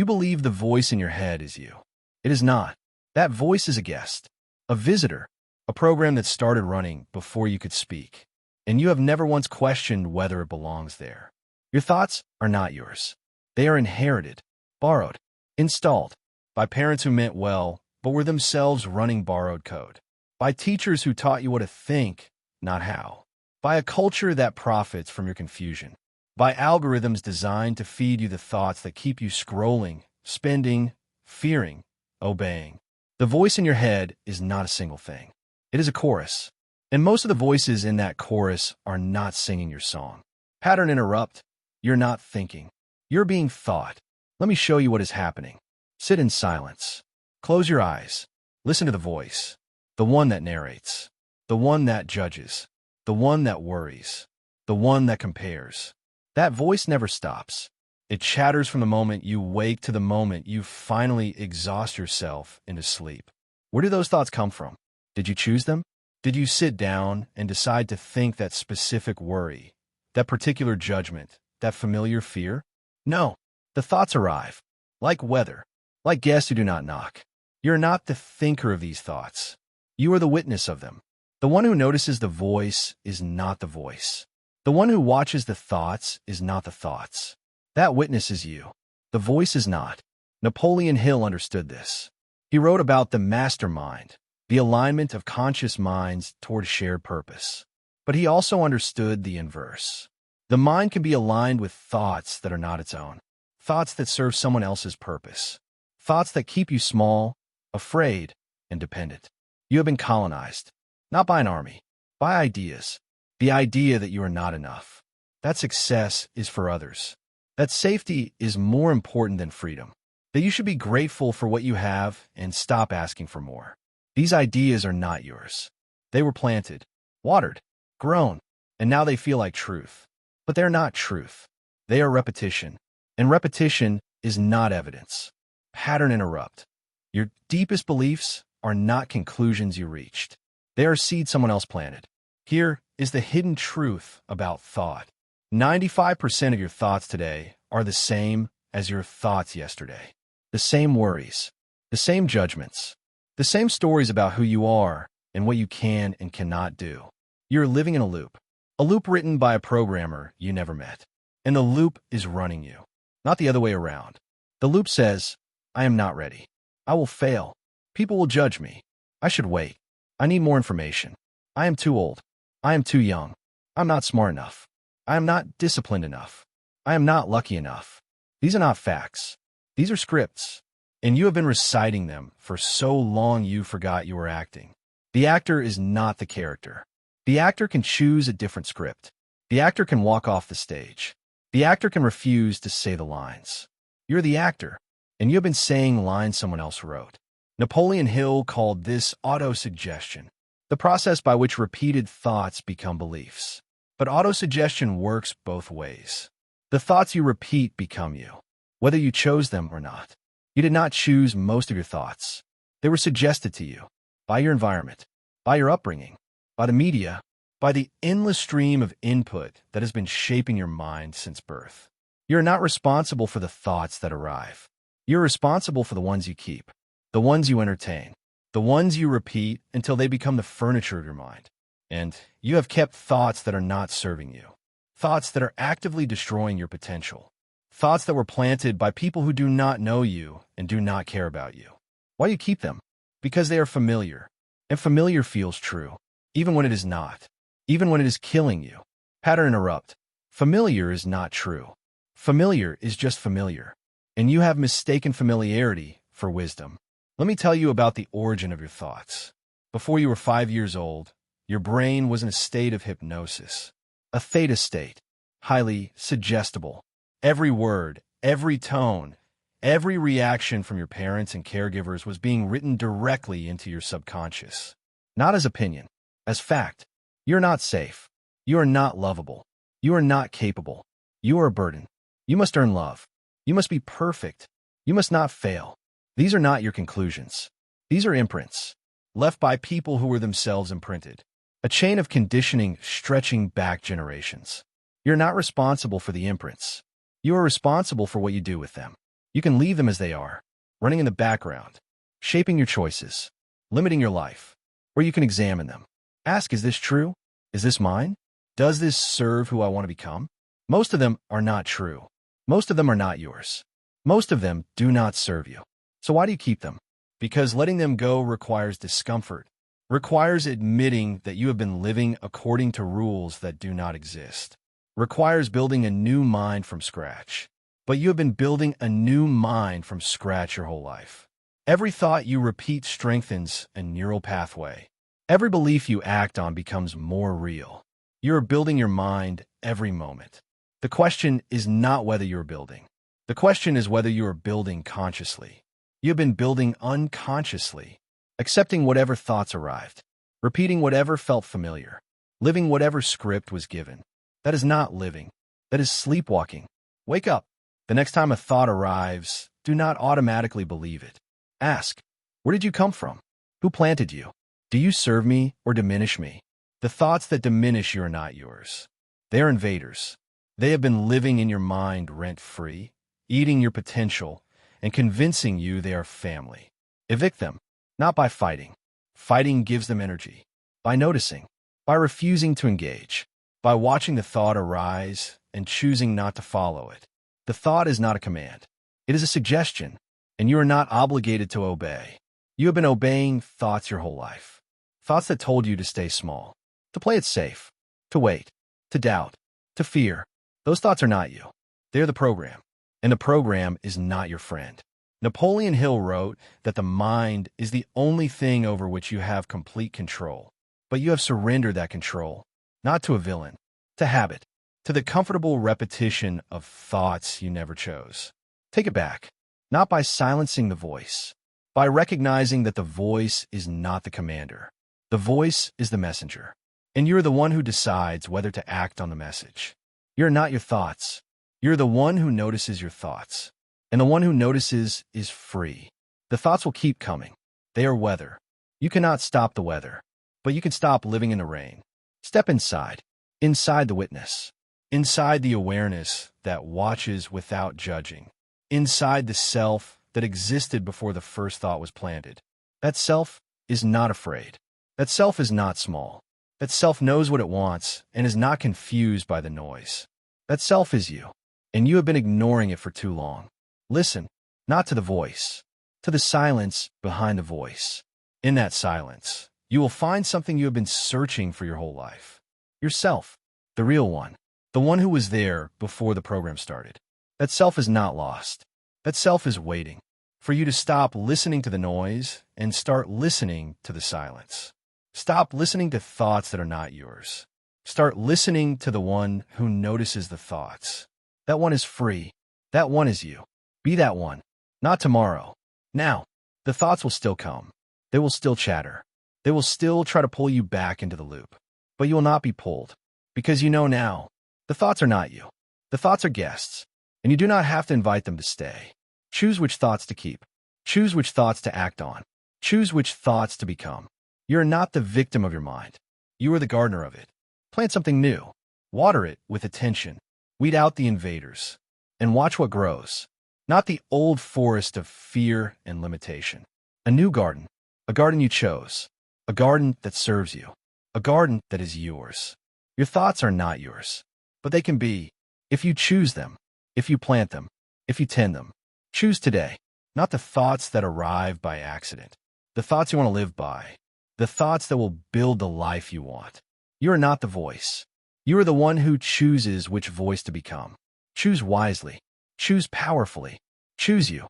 You believe the voice in your head is you. It is not. That voice is a guest, a visitor, a program that started running before you could speak, and you have never once questioned whether it belongs there. Your thoughts are not yours. They are inherited, borrowed, installed by parents who meant well, but were themselves running borrowed code, by teachers who taught you what to think, not how, by a culture that profits from your confusion, by algorithms designed to feed you the thoughts that keep you scrolling, spending, fearing, obeying. The voice in your head is not a single thing. It is a chorus, and most of the voices in that chorus are not singing your song. Pattern interrupt. You're not thinking. You're being thought. Let me show you what is happening. Sit in silence. Close your eyes. Listen to the voice. The one that narrates. The one that judges. The one that worries. The one that compares. That voice never stops. It chatters from the moment you wake to the moment you finally exhaust yourself into sleep. Where do those thoughts come from? Did you choose them? Did you sit down and decide to think that specific worry, that particular judgment, that familiar fear? No. The thoughts arrive, like weather, like guests who do not knock. You're not the thinker of these thoughts. You are the witness of them. The one who notices the voice is not the voice. The one who watches the thoughts is not the thoughts. That witness is you. The voice is not. Napoleon Hill understood this. He wrote about the mastermind, the alignment of conscious minds toward shared purpose. But he also understood the inverse. The mind can be aligned with thoughts that are not its own, thoughts that serve someone else's purpose, thoughts that keep you small, afraid, and dependent. You have been colonized, not by an army, by ideas. The idea that you are not enough, that success is for others, that safety is more important than freedom, that you should be grateful for what you have and stop asking for more. These ideas are not yours. They were planted, watered, grown, and now they feel like truth. But they're not truth. They are repetition, and repetition is not evidence. Pattern interrupt. Your deepest beliefs are not conclusions you reached. They are seeds someone else planted. Here is the hidden truth about thought. 95% of your thoughts today are the same as your thoughts yesterday. The same worries, the same judgments, the same stories about who you are and what you can and cannot do. You're living in a loop written by a programmer you never met. And the loop is running you, not the other way around. The loop says, I am not ready. I will fail. People will judge me. I should wait. I need more information. I am too old. I am too young. I'm not smart enough. I am not disciplined enough. I am not lucky enough. These are not facts. These are scripts. And you have been reciting them for so long you forgot you were acting. The actor is not the character. The actor can choose a different script. The actor can walk off the stage. The actor can refuse to say the lines. You're the actor, and you have been saying lines someone else wrote. Napoleon Hill called this autosuggestion, the process by which repeated thoughts become beliefs. But autosuggestion works both ways. The thoughts you repeat become you, whether you chose them or not. You did not choose most of your thoughts. They were suggested to you by your environment, by your upbringing, by the media, by the endless stream of input that has been shaping your mind since birth. You're not responsible for the thoughts that arrive. You're responsible for the ones you keep, the ones you entertain, the ones you repeat until they become the furniture of your mind. And you have kept thoughts that are not serving you, thoughts that are actively destroying your potential, thoughts that were planted by people who do not know you and do not care about you. Why do you keep them? Because they are familiar, and familiar feels true, even when it is not, even when it is killing you. Pattern interrupt. Familiar is not true. Familiar is just familiar, and you have mistaken familiarity for wisdom. Let me tell you about the origin of your thoughts. Before you were 5 years old, your brain was in a state of hypnosis, a theta state, highly suggestible. Every word, every tone, every reaction from your parents and caregivers was being written directly into your subconscious. Not as opinion, as fact. You're not safe. You are not lovable. You are not capable. You are a burden. You must earn love. You must be perfect. You must not fail. These are not your conclusions. These are imprints, left by people who were themselves imprinted. A chain of conditioning stretching back generations. You're not responsible for the imprints. You are responsible for what you do with them. You can leave them as they are, running in the background, shaping your choices, limiting your life, or you can examine them. Ask, is this true? Is this mine? Does this serve who I want to become? Most of them are not true. Most of them are not yours. Most of them do not serve you. So why do you keep them? Because letting them go requires discomfort, requires admitting that you have been living according to rules that do not exist, requires building a new mind from scratch. But you have been building a new mind from scratch your whole life. Every thought you repeat strengthens a neural pathway. Every belief you act on becomes more real. You are building your mind every moment. The question is not whether you are building. The question is whether you are building consciously. You have been building unconsciously, accepting whatever thoughts arrived, repeating whatever felt familiar, living whatever script was given. That is not living. That is sleepwalking. Wake up. The next time a thought arrives, do not automatically believe it. Ask, where did you come from? Who planted you? Do you serve me or diminish me? The thoughts that diminish you are not yours. They are invaders. They have been living in your mind rent-free, eating your potential, and convincing you they are family. Evict them, not by fighting. Fighting gives them energy. By noticing, by refusing to engage, by watching the thought arise and choosing not to follow it. The thought is not a command. It is a suggestion, and you are not obligated to obey. You have been obeying thoughts your whole life. Thoughts that told you to stay small, to play it safe, to wait, to doubt, to fear. Those thoughts are not you. They are the program, and the program is not your friend. Napoleon Hill wrote that the mind is the only thing over which you have complete control, but you have surrendered that control, not to a villain, to habit, to the comfortable repetition of thoughts you never chose. Take it back, not by silencing the voice, by recognizing that the voice is not the commander. The voice is the messenger, and you're the one who decides whether to act on the message. You're not your thoughts. You're the one who notices your thoughts, and the one who notices is free. The thoughts will keep coming. They are weather. You cannot stop the weather, but you can stop living in the rain. Step inside the witness. Inside the awareness that watches without judging. Inside the self that existed before the first thought was planted. That self is not afraid. That self is not small. That self knows what it wants and is not confused by the noise. That self is you, and you have been ignoring it for too long. Listen, not to the voice, to the silence behind the voice. In that silence, you will find something you have been searching for your whole life. Yourself, the real one. The one who was there before the program started. That self is not lost. That self is waiting for you to stop listening to the noise and start listening to the silence. Stop listening to thoughts that are not yours. Start listening to the one who notices the thoughts. That one is free. That one is you. Be that one. Not tomorrow. Now. The thoughts will still come. They will still chatter. They will still try to pull you back into the loop. But you will not be pulled. Because you know now. The thoughts are not you. The thoughts are guests, and you do not have to invite them to stay. Choose which thoughts to keep. Choose which thoughts to act on. Choose which thoughts to become. You are not the victim of your mind. You are the gardener of it. Plant something new. Water it with attention. Weed out the invaders. And watch what grows. Not the old forest of fear and limitation. A new garden. A garden you chose. A garden that serves you. A garden that is yours. Your thoughts are not yours. But they can be, if you choose them, if you plant them, if you tend them. Choose today, not the thoughts that arrive by accident, the thoughts you want to live by, the thoughts that will build the life you want. You are not the voice. You are the one who chooses which voice to become. Choose wisely. Choose powerfully. Choose you.